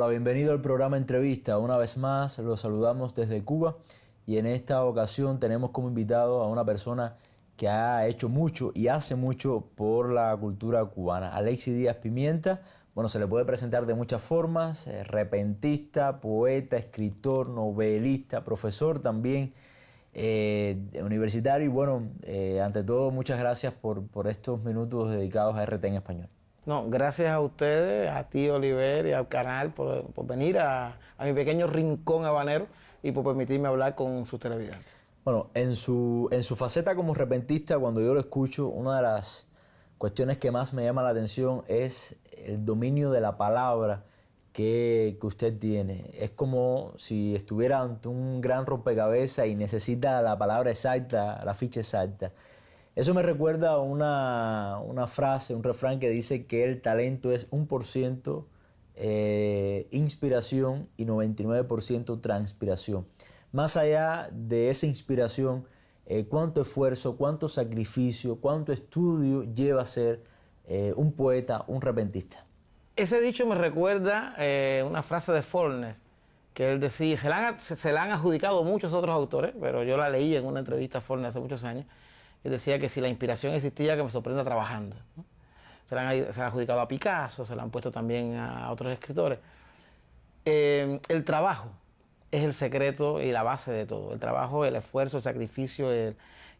Hola, bienvenido al programa Entrevista. Una vez más los saludamos desde Cuba y en esta ocasión tenemos como invitado a una persona que ha hecho mucho y hace mucho por la cultura cubana. Alexis Díaz Pimienta, bueno, se le puede presentar de muchas formas, repentista, poeta, escritor, novelista, profesor también universitario y bueno, ante todo muchas gracias por estos minutos dedicados a RT en Español. No, gracias a ustedes, a ti Oliver y al canal por venir a mi pequeño rincón habanero y por permitirme hablar con sus televidentes. Bueno, en su faceta como repentista, cuando yo lo escucho, una de las cuestiones que más me llama la atención es el dominio de la palabra que usted tiene. Es como si estuviera ante un gran rompecabezas y necesita la palabra exacta, la ficha exacta. Eso me recuerda a una frase, un refrán que dice que el talento es 1% inspiración y 99% transpiración. Más allá de esa inspiración, cuánto esfuerzo, cuánto sacrificio, cuánto estudio lleva a ser un poeta, un repentista. Ese dicho me recuerda una frase de Faulkner, que él decía, se la han adjudicado muchos otros autores, pero yo la leí en una entrevista a Faulkner hace muchos años, que decía que si la inspiración existía, que me sorprenda trabajando, ¿no? Se la han adjudicado a Picasso, se la han puesto también a otros escritores. El trabajo es el secreto y la base de todo. El trabajo, el esfuerzo, el sacrificio,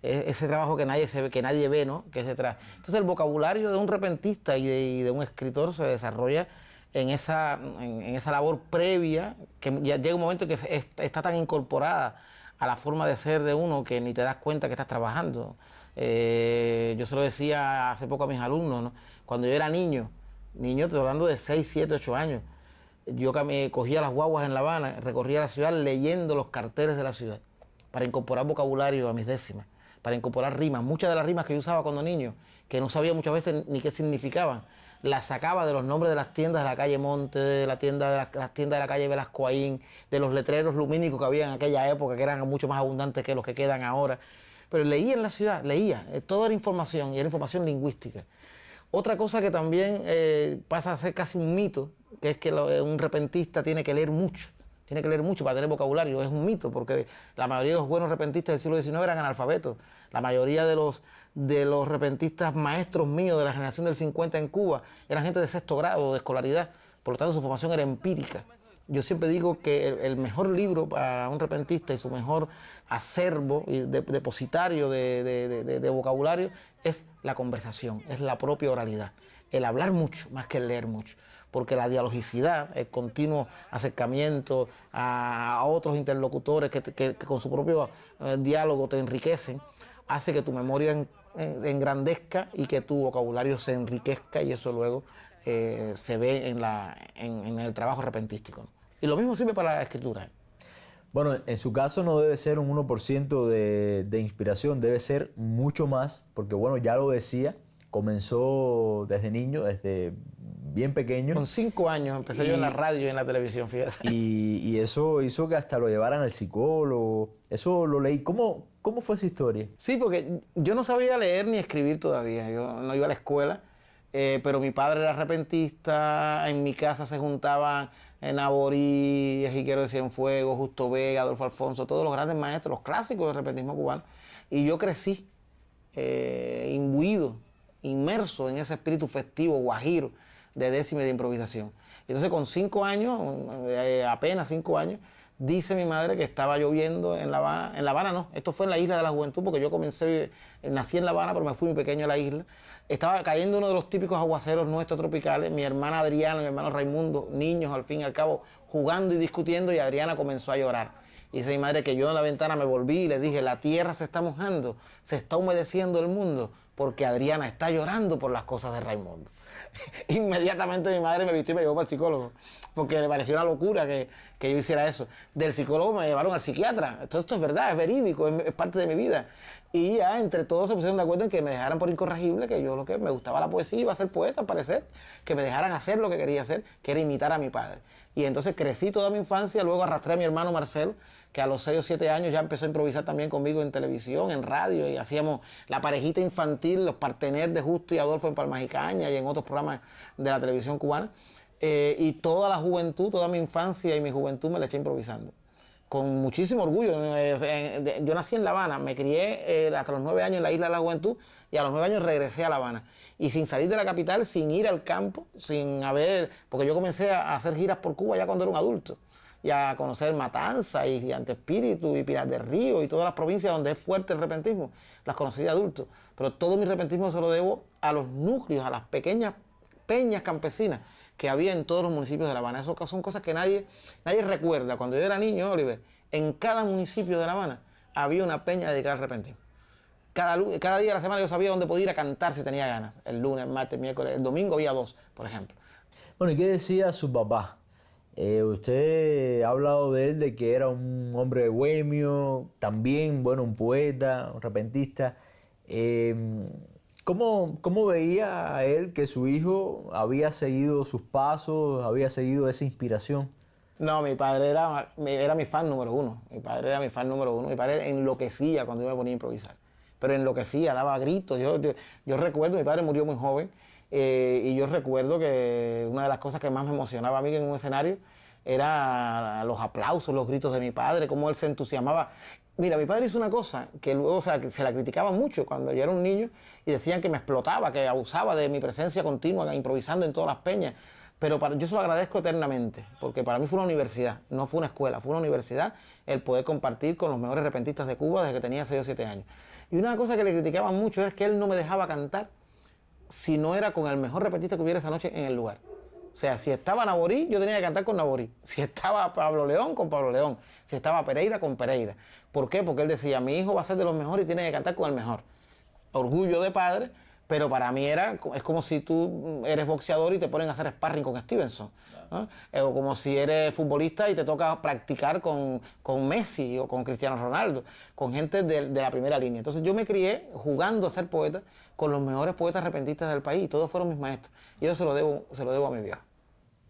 ese trabajo que nadie ve, ¿no? Que es detrás. Entonces el vocabulario de un repentista y de un escritor se desarrolla en esa labor previa, que ya llega un momento que está tan incorporada a la forma de ser de uno que ni te das cuenta que estás trabajando. Yo se lo decía hace poco a mis alumnos, ¿no? Cuando yo era niño, te estoy hablando de 6, 7, 8 años, yo cogía las guaguas en La Habana, recorría la ciudad leyendo los carteles de la ciudad para incorporar vocabulario a mis décimas, para incorporar rimas. Muchas de las rimas que yo usaba cuando niño, que no sabía muchas veces ni qué significaban, las sacaba de los nombres de las tiendas de la calle Monte, de las tiendas de la calle Velascoaín, de los letreros lumínicos que había en aquella época, que eran mucho más abundantes que los que quedan ahora. Pero leía en la ciudad, toda la información, y era información lingüística. Otra cosa que también pasa a ser casi un mito, que es que un repentista tiene que leer mucho para tener vocabulario. Es un mito, porque la mayoría de los buenos repentistas del siglo XIX eran analfabetos. La mayoría de los repentistas maestros míos de la generación del 50 en Cuba eran gente de 6º grado de escolaridad, por lo tanto su formación era empírica. Yo siempre digo que el mejor libro para un repentista y su mejor acervo y depositario de vocabulario es la conversación, es la propia oralidad, el hablar mucho más que el leer mucho, porque la dialogicidad, el continuo acercamiento a otros interlocutores que con su propio diálogo te enriquecen, hace que tu memoria engrandezca y que tu vocabulario se enriquezca, y eso luego se ve en el trabajo repentístico, ¿no? Y lo mismo sirve para la escritura. Bueno, en su caso no debe ser un 1% de inspiración, debe ser mucho más, porque bueno, ya lo decía, comenzó desde niño, desde bien pequeño. Con 5 años empecé yo en la radio y en la televisión, fíjate. Y eso hizo que hasta lo llevaran al psicólogo, eso lo leí. ¿Cómo fue esa historia? Sí, porque yo no sabía leer ni escribir todavía, yo no iba a la escuela, pero mi padre era repentista, en mi casa se juntaban Naborí, Ejiquiero de Cienfuegos, Justo Vega, Adolfo Alfonso, todos los grandes maestros, los clásicos del repentismo cubano, y yo crecí imbuido, inmerso en ese espíritu festivo, guajiro, de décima y de improvisación. Entonces con 5 años, apenas 5 años, dice mi madre que estaba lloviendo en La Habana no, esto fue en la Isla de la Juventud, porque yo nací en La Habana, pero me fui muy pequeño a la isla. Estaba cayendo uno de los típicos aguaceros nuestros tropicales, mi hermana Adriana y mi hermano Raimundo, niños al fin y al cabo, jugando y discutiendo, y Adriana comenzó a llorar. Y dice mi madre que yo en la ventana me volví y le dije, la tierra se está mojando, se está humedeciendo el mundo, porque Adriana está llorando por las cosas de Raimundo. Inmediatamente mi madre me vistió y me llevó para el psicólogo, porque le pareció una locura que yo hiciera eso. Del psicólogo me llevaron al psiquiatra. Todo esto es verdad, es verídico, es parte de mi vida. Y ya entre todos se pusieron de acuerdo en que me dejaran por incorregible, que yo lo que me gustaba la poesía, iba a ser poeta al parecer, que me dejaran hacer lo que quería hacer, que era imitar a mi padre. Y entonces crecí toda mi infancia, luego arrastré a mi hermano Marcelo, que a los 6 o 7 años ya empezó a improvisar también conmigo en televisión, en radio, y hacíamos la parejita infantil, los partener de Justo y Adolfo en Palmas y Caña y en otros programas de la televisión cubana. Y toda la juventud, toda mi infancia y mi juventud me la eché improvisando. Con muchísimo orgullo. Yo nací en La Habana, me crié hasta los 9 años en la Isla de la Juventud y a los 9 años regresé a La Habana. Y sin salir de la capital, sin ir al campo, porque yo comencé a hacer giras por Cuba ya cuando era un adulto. Y a conocer Matanza y Antespíritu y Pinar del Río y todas las provincias donde es fuerte el repentismo. Las conocí de adulto. Pero todo mi repentismo se lo debo a los núcleos, a las pequeñas peñas campesinas que había en todos los municipios de La Habana. Eso son cosas que nadie recuerda. Cuando yo era niño, Oliver, en cada municipio de La Habana había una peña dedicada al repentismo. Cada día de la semana yo sabía dónde podía ir a cantar si tenía ganas. El lunes, martes, miércoles, el domingo había 2, por ejemplo. Bueno, ¿y qué decía su papá? Usted ha hablado de él, de que era un hombre bohemio, también, bueno, un poeta, un repentista. ¿Cómo veía a él que su hijo había seguido sus pasos, había seguido esa inspiración? No, mi padre era mi fan número uno. Mi padre era mi fan número uno. Mi padre enloquecía cuando yo me ponía a improvisar. Pero enloquecía, daba gritos. Yo recuerdo, mi padre murió muy joven, y yo recuerdo que una de las cosas que más me emocionaba a mí en un escenario era los aplausos, los gritos de mi padre, cómo él se entusiasmaba. Mira, mi padre hizo una cosa que luego se la criticaba mucho cuando yo era un niño y decían que me explotaba, que abusaba de mi presencia continua, improvisando en todas las peñas. Pero yo se lo agradezco eternamente, porque para mí fue una universidad, no fue una escuela, fue una universidad el poder compartir con los mejores repentistas de Cuba desde que tenía 6 o 7 años. Y una cosa que le criticaban mucho es que él no me dejaba cantar si no era con el mejor repentista que hubiera esa noche en el lugar. O sea, si estaba Naborí, yo tenía que cantar con Naborí. Si estaba Pablo León, con Pablo León. Si estaba Pereira, con Pereira. ¿Por qué? Porque él decía, mi hijo va a ser de los mejores y tiene que cantar con el mejor. Orgullo de padre, pero para mí es como si tú eres boxeador y te ponen a hacer sparring con Stevenson, ¿no? O como si eres futbolista y te toca practicar con Messi o con Cristiano Ronaldo, con gente de la primera línea. Entonces yo me crié jugando a ser poeta con los mejores poetas repentistas del país. Todos fueron mis maestros. Y eso se lo debo a mi viejo.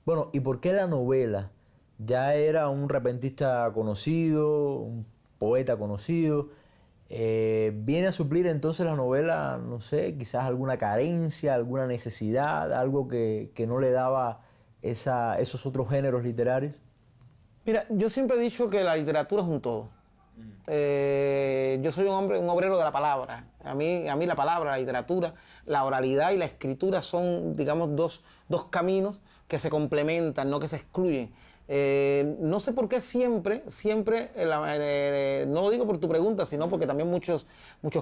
Bueno, ¿y por qué la novela? Ya era un repentista conocido, un poeta conocido. ¿Viene a suplir entonces la novela, no sé, quizás alguna carencia, alguna necesidad, algo que no le daba esos otros géneros literarios? Mira, yo siempre he dicho que la literatura es un todo. Yo soy un obrero de la palabra. A mí la palabra, la literatura, la oralidad y la escritura son, digamos, dos caminos que se complementan, no que se excluyen. No sé por qué siempre, no lo digo por tu pregunta, sino porque también muchos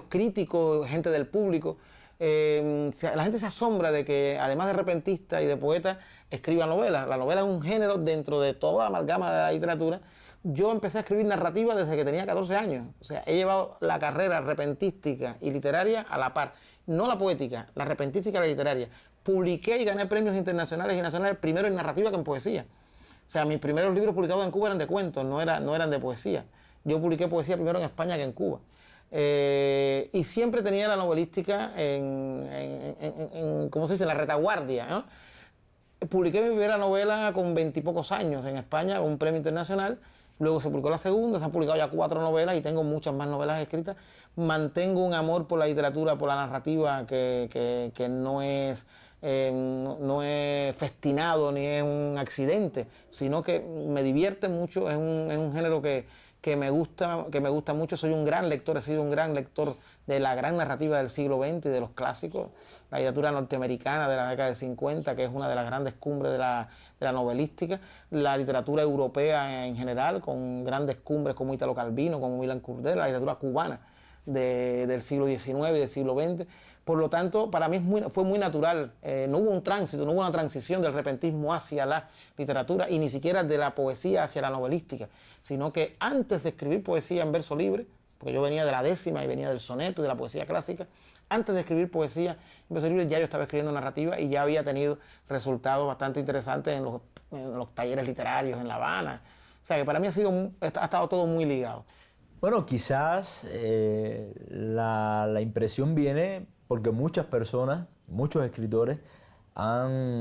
críticos, gente del público, la gente se asombra de que además de repentista y de poeta, escriba novelas. La novela es un género dentro de toda la amalgama de la literatura. Yo empecé a escribir narrativa desde que tenía 14 años. O sea, he llevado la carrera repentística y literaria a la par. No la poética, la repentística y la literaria. Publiqué y gané premios internacionales y nacionales primero en narrativa que en poesía. O sea, mis primeros libros publicados en Cuba eran de cuentos, no eran de poesía. Yo publiqué poesía primero en España que en Cuba. Y siempre tenía la novelística ¿cómo se dice?, en la retaguardia, ¿no? Publiqué mi primera novela con 20 y pocos años en España, con un premio internacional. Luego se publicó la segunda, se han publicado ya 4 novelas y tengo muchas más novelas escritas. Mantengo un amor por la literatura, por la narrativa que no es festinado ni es un accidente, sino que me divierte mucho, es un género que me gusta mucho. Soy un gran lector, he sido un gran lector de la gran narrativa del siglo XX y de los clásicos. La literatura norteamericana de la década de 50, que es una de las grandes cumbres de la novelística. La literatura europea en general, con grandes cumbres como Italo Calvino, como Milan Kundera. La literatura cubana del siglo XIX y del siglo XX. Por lo tanto, para mí fue muy natural. No hubo un tránsito, no hubo una transición del repentismo hacia la literatura y ni siquiera de la poesía hacia la novelística, sino que antes de escribir poesía en verso libre, porque yo venía de la décima y venía del soneto y de la poesía clásica, antes de escribir poesía en verso libre ya yo estaba escribiendo narrativa y ya había tenido resultados bastante interesantes en los talleres literarios en La Habana. O sea que para mí ha estado todo muy ligado. Bueno, quizás la impresión viene porque muchas personas, muchos escritores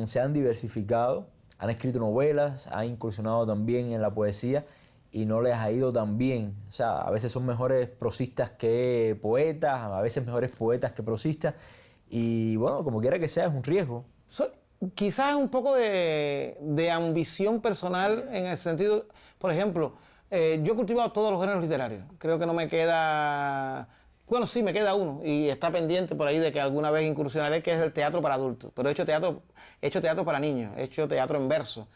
se han diversificado, han escrito novelas, han incursionado también en la poesía y no les ha ido tan bien. O sea, a veces son mejores prosistas que poetas, a veces mejores poetas que prosistas. Y bueno, como quiera que sea, es un riesgo. Quizás un poco de ambición personal en el sentido, por ejemplo, yo he cultivado todos los géneros literarios. Creo que no me queda, bueno, sí, me queda uno y está pendiente por ahí de que alguna vez incursionaré, que es el teatro para adultos. Pero he hecho teatro para niños, he hecho teatro en verso,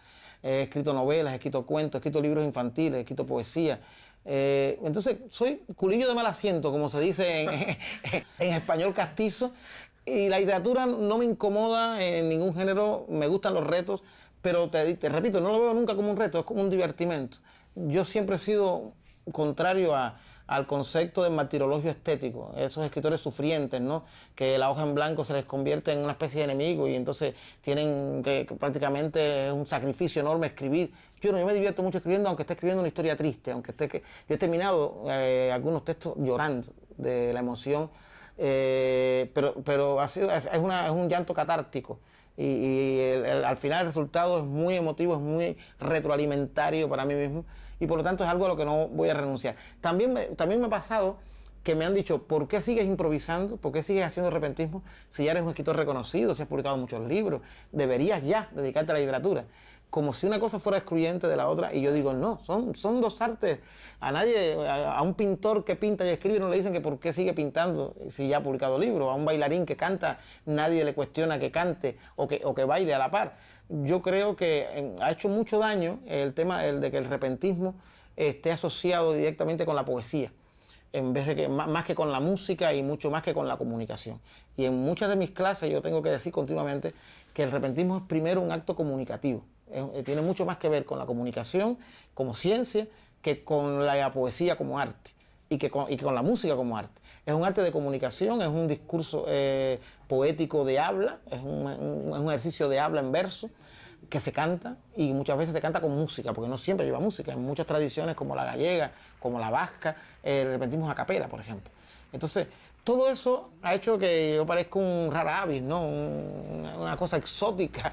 he escrito novelas, he escrito cuentos, he escrito libros infantiles, he escrito poesía. Entonces, soy culillo de mal asiento, como se dice en español castizo. Y la literatura no me incomoda en ningún género, me gustan los retos, pero te repito, no lo veo nunca como un reto, es como un divertimento. Yo siempre he sido contrario al concepto del martirologio estético, esos escritores sufrientes, ¿no? Que la hoja en blanco se les convierte en una especie de enemigo y entonces tienen que prácticamente es un sacrificio enorme escribir. Yo me divierto mucho escribiendo, aunque esté escribiendo una historia triste, yo he terminado algunos textos llorando de la emoción. Pero es un llanto catártico al final el resultado es muy emotivo, es muy retroalimentario para mí mismo y por lo tanto es algo a lo que no voy a renunciar. También me ha pasado que me han dicho, ¿por qué sigues improvisando? ¿Por qué sigues haciendo repentismo si ya eres un escritor reconocido, si has publicado muchos libros? Deberías ya dedicarte a la literatura. Como si una cosa fuera excluyente de la otra, y yo digo, no, son dos artes. A un pintor que pinta y escribe no le dicen que por qué sigue pintando si ya ha publicado libros. A un bailarín que canta, nadie le cuestiona que cante o que baile a la par. Yo creo que ha hecho mucho daño el de que el repentismo esté asociado directamente con la poesía, en vez de que más que con la música y mucho más que con la comunicación. Y en muchas de mis clases yo tengo que decir continuamente que el repentismo es primero un acto comunicativo. Tiene mucho más que ver con la comunicación como ciencia que con la poesía como arte y que con la música como arte. Es un arte de comunicación, es un discurso poético de habla, es un ejercicio de habla en verso que se canta y muchas veces se canta con música, porque no siempre lleva música. En muchas tradiciones como la gallega, como la vasca, el repentismo es a capela, por ejemplo. Entonces, todo eso ha hecho que yo parezca un rara avis, ¿no? Una cosa exótica,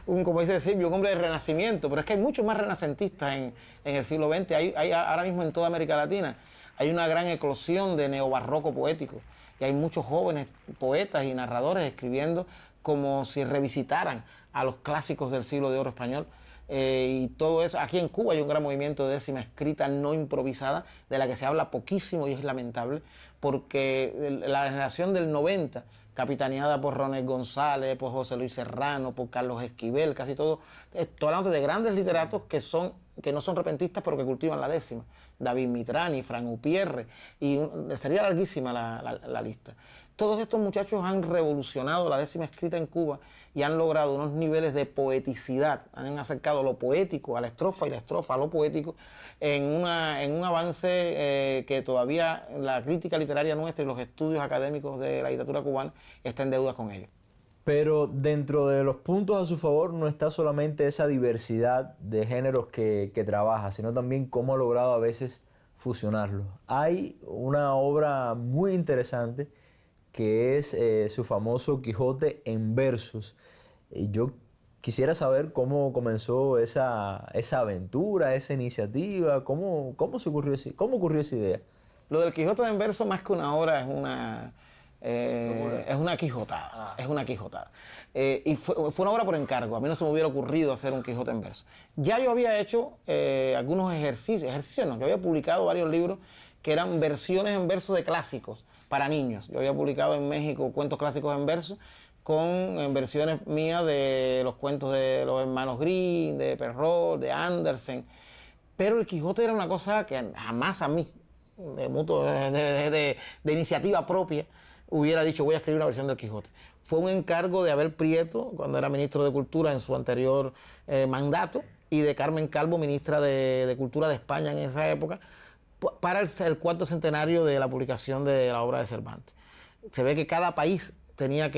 como dice Silvio, un hombre de renacimiento, pero es que hay muchos más renacentistas en el siglo XX, hay ahora mismo en toda América Latina, hay una gran eclosión de neobarroco poético, y hay muchos jóvenes poetas y narradores escribiendo como si revisitaran a los clásicos del siglo de oro español. Y todo eso, aquí en Cuba hay un gran movimiento de décima escrita no improvisada, de la que se habla poquísimo y es lamentable, porque la generación del 90, capitaneada por Ronel González, por José Luis Serrano, por Carlos Esquivel, casi todo, estoy hablando de grandes literatos que no son repentistas pero que cultivan la décima, David Mitrani, Fran Upierre, y sería larguísima la lista. Todos estos muchachos han revolucionado la décima escrita en Cuba y han logrado unos niveles de poeticidad, han acercado lo poético a la estrofa y la estrofa a lo poético en un avance que todavía la crítica literaria nuestra y los estudios académicos de la literatura cubana están en deuda con ello. Pero dentro de los puntos a su favor no está solamente esa diversidad de géneros que trabaja, sino también cómo ha logrado a veces fusionarlos. Hay una obra muy interesante que es su famoso Quijote en versos. Yo quisiera saber cómo comenzó esa aventura, esa iniciativa, cómo ocurrió esa idea. Lo del Quijote en verso, más que una obra, es una quijotada. Es una quijotada. Y fue una obra por encargo. A mí no se me hubiera ocurrido hacer un Quijote en verso. Ya yo había hecho algunos ejercicios no, yo había publicado varios libros que eran versiones en verso de clásicos para niños. Yo había publicado en México cuentos clásicos en verso con versiones mías de los cuentos de los hermanos Grimm, de Perrault, de Andersen. Pero el Quijote era una cosa que jamás a mí, de iniciativa propia, hubiera dicho voy a escribir una versión del Quijote. Fue un encargo de Abel Prieto, cuando era ministro de Cultura en su anterior mandato, y de Carmen Calvo, ministra de Cultura de España en esa época, para el cuarto centenario de la publicación de la obra de Cervantes. Se ve que cada país tenía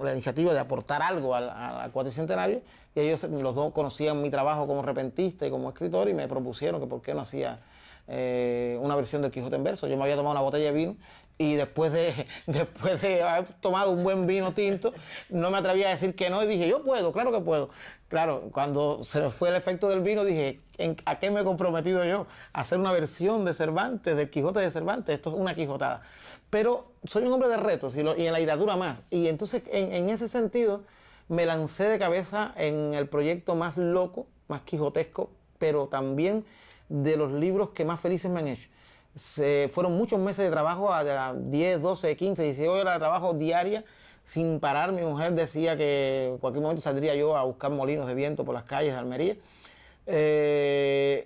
la iniciativa de aportar algo al cuarto centenario y ellos los dos conocían mi trabajo como repentista y como escritor y me propusieron que por qué no hacía una versión del Quijote en verso. Yo me había tomado una botella de vino y después de haber tomado un buen vino tinto, no me atrevía a decir que no y dije, yo puedo, claro que puedo. Claro, cuando se me fue el efecto del vino dije, ¿a qué me he comprometido yo? A hacer una versión de Cervantes, del Quijote de Cervantes, esto es una quijotada. Pero soy un hombre de retos y en la literatura más. Y entonces, en ese sentido, me lancé de cabeza en el proyecto más loco, más quijotesco, pero también de los libros que más felices me han hecho. Fueron muchos meses de trabajo, a 10, 12, 15, 18 horas de trabajo diaria, sin parar. Mi mujer decía que en cualquier momento saldría yo a buscar molinos de viento por las calles de Almería.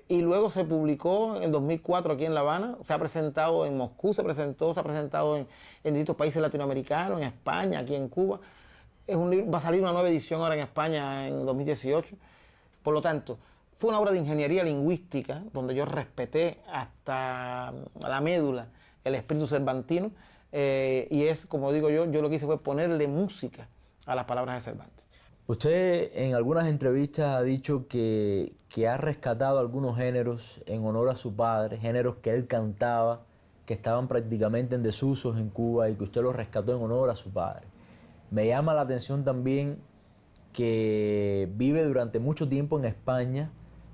Y luego se publicó en 2004 aquí en La Habana, se ha presentado en Moscú, se ha presentado en distintos países latinoamericanos, en España, aquí en Cuba. Es un libro, va a salir una nueva edición ahora en España en 2018. Por lo tanto, fue una obra de ingeniería lingüística donde yo respeté hasta la médula el espíritu cervantino, y es, como digo yo lo que hice fue ponerle música a las palabras de Cervantes. Usted en algunas entrevistas ha dicho que ha rescatado algunos géneros en honor a su padre, géneros que él cantaba, que estaban prácticamente en desusos en Cuba y que usted los rescató en honor a su padre. Me llama la atención también que vive durante mucho tiempo en España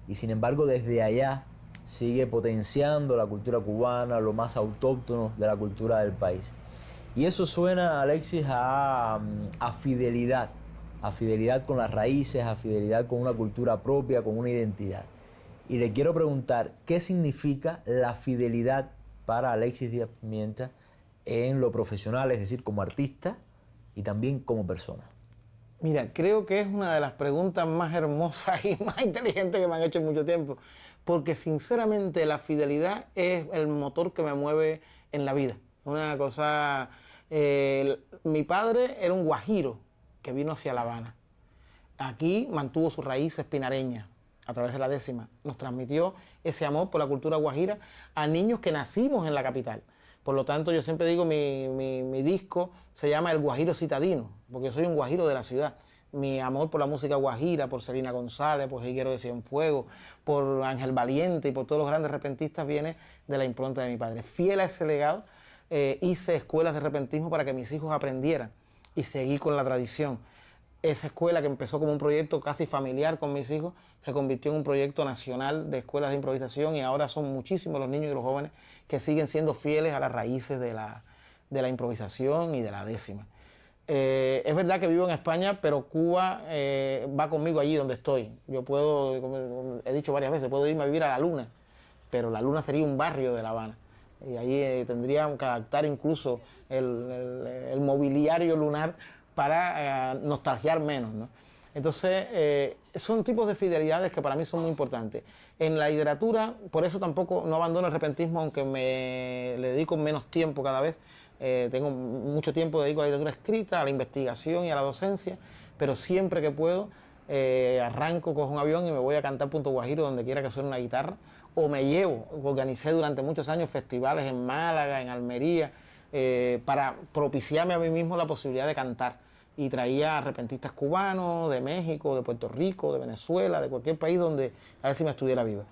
y sin embargo desde allá sigue potenciando la cultura cubana, lo más autóctono de la cultura del país. Y eso suena, Alexis, a fidelidad con las raíces, a fidelidad con una cultura propia, con una identidad. Y le quiero preguntar, ¿qué significa la fidelidad para Alexis Díaz Pimienta en lo profesional, es decir, como artista y también como persona? Mira, creo que es una de las preguntas más hermosas y más inteligentes que me han hecho en mucho tiempo, porque sinceramente la fidelidad es el motor que me mueve en la vida. Una cosa, mi padre era un guajiro que vino hacia La Habana. Aquí mantuvo sus raíces pinareñas a través de la décima. Nos transmitió ese amor por la cultura guajira a niños que nacimos en la capital. Por lo tanto, yo siempre digo, mi disco se llama El Guajiro Citadino, porque soy un guajiro de la ciudad. Mi amor por la música guajira, por Celina González, por Higuero de Cienfuegos, por Ángel Valiente y por todos los grandes repentistas viene de la impronta de mi padre. Fiel a ese legado, hice escuelas de repentismo para que mis hijos aprendieran y seguí con la tradición. Esa escuela, que empezó como un proyecto casi familiar con mis hijos, se convirtió en un proyecto nacional de escuelas de improvisación y ahora son muchísimos los niños y los jóvenes que siguen siendo fieles a las raíces de la improvisación y de la décima. Es verdad que vivo en España, pero Cuba va conmigo allí donde estoy. Yo puedo, como he dicho varias veces, puedo irme a vivir a la Luna, pero la Luna sería un barrio de La Habana. Y ahí tendríamos que adaptar incluso el mobiliario lunar para nostalgiar menos, ¿no? Entonces, son tipos de fidelidades que para mí son muy importantes. En la literatura, por eso tampoco no abandono el repentismo, aunque le dedico menos tiempo cada vez. Tengo mucho tiempo dedico a la literatura escrita, a la investigación y a la docencia, pero siempre que puedo arranco, cojo un avión y me voy a cantar Punto Guajiro donde quiera que suene una guitarra, o me llevo. Organicé durante muchos años festivales en Málaga, en Almería, para propiciarme a mí mismo la posibilidad de cantar. Y traía a repentistas cubanos, de México, de Puerto Rico, de Venezuela, de cualquier país donde a ver si me estuviera viva.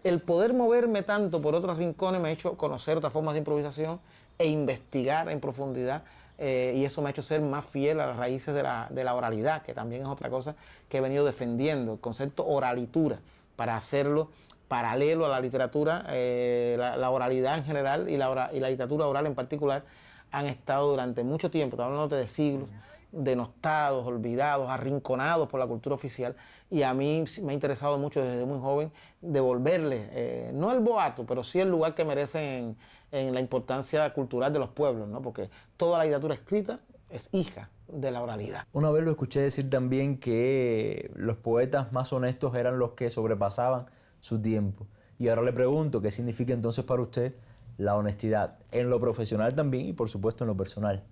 El poder moverme tanto por otros rincones me ha hecho conocer otras formas de improvisación e investigar en profundidad, y eso me ha hecho ser más fiel a las raíces de la oralidad, que también es otra cosa que he venido defendiendo, el concepto oralitura, para hacerlo paralelo a la literatura. La oralidad en general y la literatura oral en particular han estado durante mucho tiempo, estamos hablando de siglos, denostados, olvidados, arrinconados por la cultura oficial, y a mí me ha interesado mucho desde muy joven devolverle, no el boato, pero sí el lugar que merecen en la importancia cultural de los pueblos, ¿no? Porque toda la literatura escrita es hija de la oralidad. Una vez lo escuché decir también que los poetas más honestos eran los que sobrepasaban su tiempo. Y ahora le pregunto, ¿qué significa entonces para usted la honestidad? En lo profesional también y por supuesto en lo personal.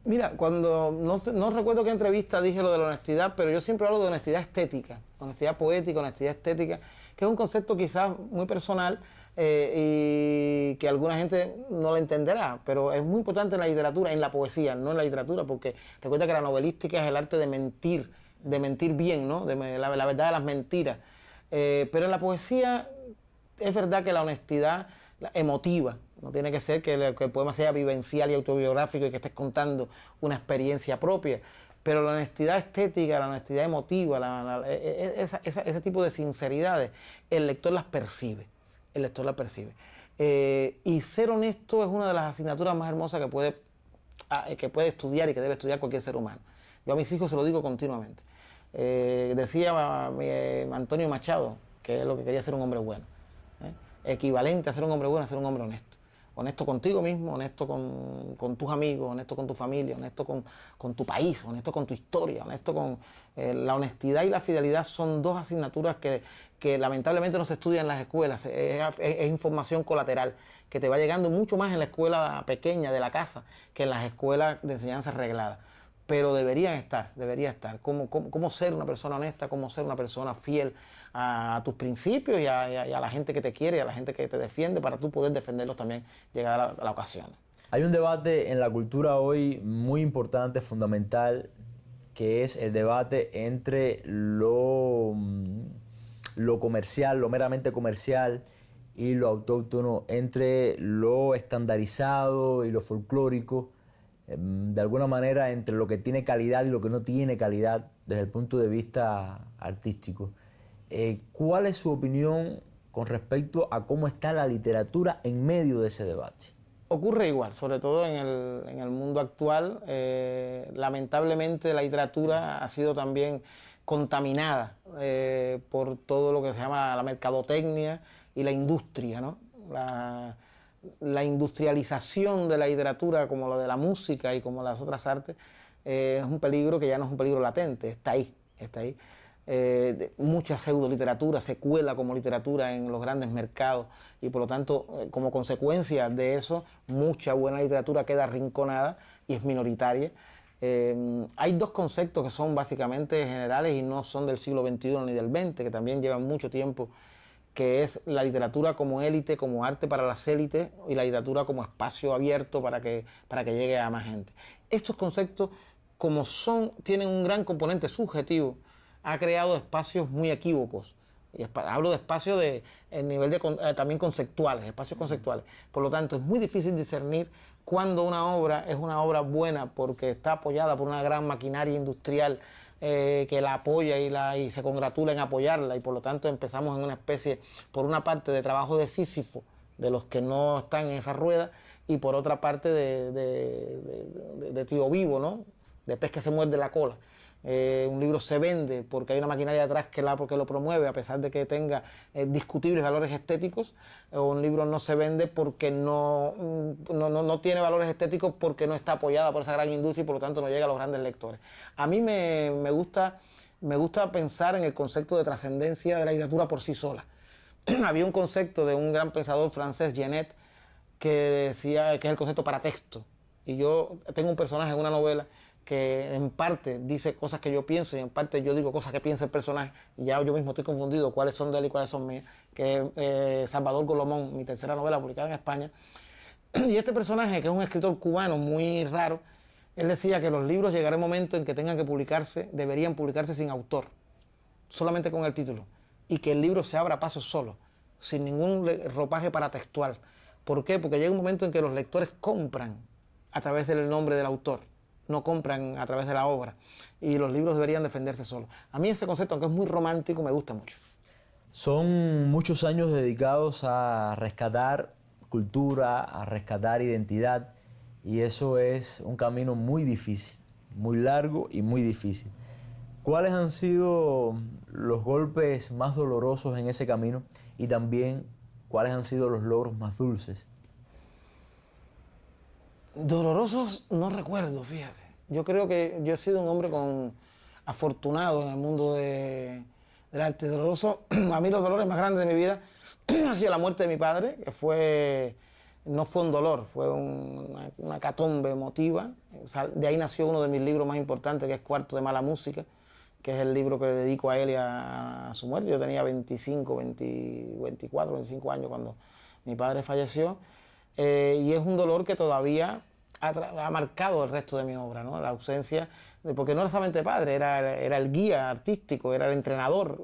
Mira, cuando no recuerdo qué entrevista dije lo de la honestidad, pero yo siempre hablo de honestidad estética, honestidad poética, honestidad estética, que es un concepto quizás muy personal, y que alguna gente no lo entenderá, pero es muy importante en la literatura, en la poesía, no en la literatura, porque recuerda que la novelística es el arte de mentir bien, ¿no? La verdad de las mentiras. Pero en la poesía es verdad que la honestidad emotiva, no tiene que ser que el poema sea vivencial y autobiográfico y que estés contando una experiencia propia, pero la honestidad estética, la honestidad emotiva, ese tipo de sinceridades, el lector las percibe, y ser honesto es una de las asignaturas más hermosas que puede estudiar y que debe estudiar cualquier ser humano. Yo a mis hijos se lo digo continuamente. Decía Antonio Machado que es lo que quería ser un hombre bueno. Equivalente a ser un hombre bueno, a ser un hombre honesto. Honesto contigo mismo, honesto con tus amigos, honesto con tu familia, honesto con tu país, honesto con tu historia, honesto con... la honestidad y la fidelidad son dos asignaturas que lamentablemente no se estudian en las escuelas. Es información colateral que te va llegando mucho más en la escuela pequeña de la casa que en las escuelas de enseñanza reglada. Pero debería estar. Cómo ser una persona honesta, cómo ser una persona fiel a tus principios y a la gente que te quiere, y a la gente que te defiende, para tú poder defenderlos también, llegar a la ocasión. Hay un debate en la cultura hoy muy importante, fundamental, que es el debate entre lo comercial, lo meramente comercial, y lo autóctono, entre lo estandarizado y lo folclórico, de alguna manera entre lo que tiene calidad y lo que no tiene calidad desde el punto de vista artístico. ¿Cuál es su opinión con respecto a cómo está la literatura en medio de ese debate? Ocurre igual, sobre todo en el mundo actual. Lamentablemente la literatura ha sido también contaminada por todo lo que se llama la mercadotecnia y la industria, ¿no? La industrialización de la literatura, como lo de la música y como las otras artes, es un peligro que ya no es un peligro latente, está ahí, está ahí. Mucha pseudoliteratura se cuela como literatura en los grandes mercados y por lo tanto, como consecuencia de eso, mucha buena literatura queda arrinconada y es minoritaria. Hay dos conceptos que son básicamente generales y no son del siglo XXI ni del XX, que también llevan mucho tiempo, que es la literatura como élite, como arte para las élites, y la literatura como espacio abierto para que llegue a más gente. Estos conceptos, como tienen un gran componente subjetivo, ha creado espacios muy equívocos. Y hablo de espacios de nivel también conceptuales, espacios conceptuales. Por lo tanto, es muy difícil discernir cuando una obra es una obra buena porque está apoyada por una gran maquinaria industrial que la apoya y se congratula en apoyarla, y por lo tanto empezamos en una especie, por una parte, de trabajo de Sísifo, de los que no están en esa rueda, y por otra parte de tío vivo, ¿no? De pez que se muerde la cola. Un libro se vende porque hay una maquinaria atrás porque lo promueve, a pesar de que tenga discutibles valores estéticos, o un libro no se vende porque no tiene valores estéticos porque no está apoyada por esa gran industria y por lo tanto no llega a los grandes lectores. A mí me gusta pensar en el concepto de trascendencia de la literatura por sí sola. Había un concepto de un gran pensador francés, Genet, que decía que es el concepto paratexto. Y yo tengo un personaje en una novela que en parte dice cosas que yo pienso y en parte yo digo cosas que piensa el personaje, y ya yo mismo estoy confundido cuáles son de él y cuáles son mías, que es Salvador Golomón, mi tercera novela publicada en España. Y este personaje, que es un escritor cubano muy raro, él decía que los libros llegará el momento en que tengan que publicarse, deberían publicarse sin autor, solamente con el título, y que el libro se abra paso solo, sin ningún ropaje paratextual. ¿Por qué? Porque llega un momento en que los lectores compran a través del nombre del autor, no compran a través de la obra, y los libros deberían defenderse solos. A mí ese concepto, aunque es muy romántico, me gusta mucho. Son muchos años dedicados a rescatar cultura, a rescatar identidad, y eso es un camino muy difícil, muy largo y muy difícil. ¿Cuáles han sido los golpes más dolorosos en ese camino y también cuáles han sido los logros más dulces? Dolorosos no recuerdo, fíjate. Yo creo que yo he sido un hombre afortunado en el mundo del arte. Doloroso, a mí los dolores más grandes de mi vida ha sido la muerte de mi padre, que no fue un dolor, fue una catombe emotiva. De ahí nació uno de mis libros más importantes, que es Cuarto de Mala Música, que es el libro que le dedico a él y a su muerte. Yo tenía 24, 25 años cuando mi padre falleció. Y es un dolor que todavía ha marcado el resto de mi obra, ¿no? La ausencia, porque no era solamente padre, era el guía artístico, era el entrenador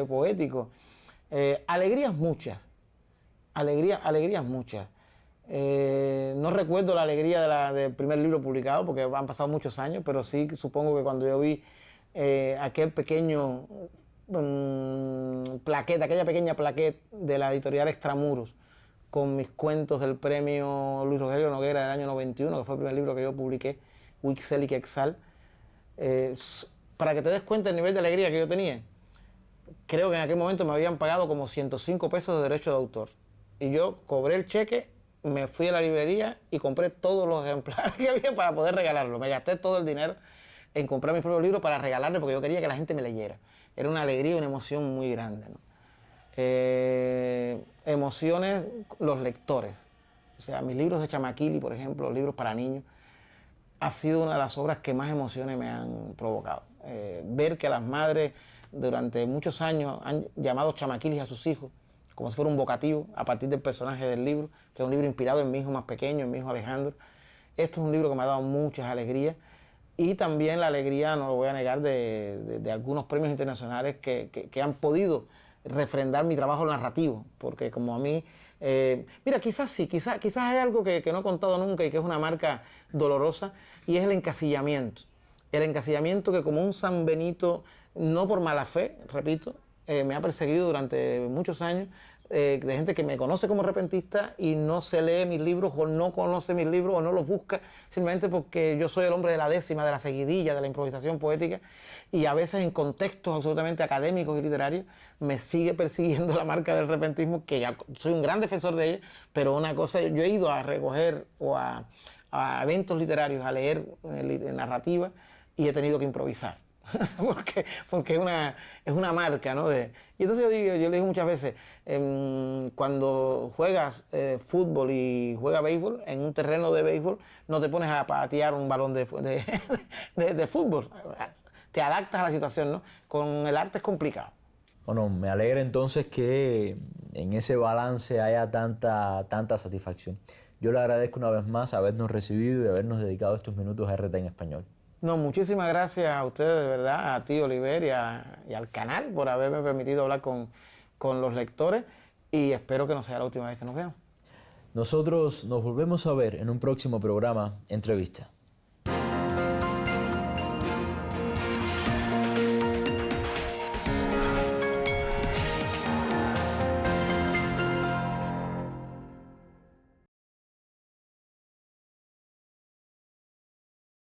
poético. Alegrías muchas, alegrías muchas. No recuerdo la alegría del primer libro publicado, porque han pasado muchos años, pero sí supongo que cuando yo vi aquel pequeño aquella pequeña plaqueta de la editorial Extramuros, con mis cuentos del premio Luis Rogelio Noguera del año 91, que fue el primer libro que yo publiqué, Huixel y Quexal, Para que te des cuenta del nivel de alegría que yo tenía, creo que en aquel momento me habían pagado como 105 pesos de derecho de autor. Y yo cobré el cheque, me fui a la librería y compré todos los ejemplares que había para poder regalarlo. Me gasté todo el dinero en comprar mis propios libros para regalarle porque yo quería que la gente me leyera. Era una alegría y una emoción muy grande, ¿no? Emociones, los lectores. O sea, mis libros de Chamaquili, por ejemplo, los libros para niños, ha sido una de las obras que más emociones me han provocado. Ver que las madres durante muchos años han llamado Chamaquilis a sus hijos, como si fuera un vocativo, a partir del personaje del libro, que es un libro inspirado en mi hijo más pequeño, en mi hijo Alejandro. Esto es un libro que me ha dado muchas alegrías y también la alegría, no lo voy a negar, de algunos premios internacionales que han podido refrendar mi trabajo narrativo, porque como a mí, mira, quizás sí, quizás hay algo que no he contado nunca y que es una marca dolorosa, y es el encasillamiento. El encasillamiento que como un San Benito, no por mala fe, repito, me ha perseguido durante muchos años, de gente que me conoce como repentista y no se lee mis libros o no conoce mis libros o no los busca simplemente porque yo soy el hombre de la décima, de la seguidilla, de la improvisación poética, y a veces en contextos absolutamente académicos y literarios me sigue persiguiendo la marca del repentismo, que ya soy un gran defensor de ella, pero una cosa, yo he ido a recoger o a eventos literarios, a leer narrativa y he tenido que improvisar. porque es una marca, ¿no? Y entonces yo le digo muchas veces, cuando juegas fútbol y juegas béisbol, en un terreno de béisbol, no te pones a patear un balón de fútbol. Te adaptas a la situación, ¿no? Con el arte es complicado. Bueno, me alegra entonces que en ese balance haya tanta satisfacción. Yo le agradezco una vez más habernos recibido y habernos dedicado estos minutos a RT en Español. No, muchísimas gracias a ustedes, de verdad, a ti, Oliver, y al canal por haberme permitido hablar con los lectores, y espero que no sea la última vez que nos veamos. Nosotros nos volvemos a ver en un próximo programa Entrevista.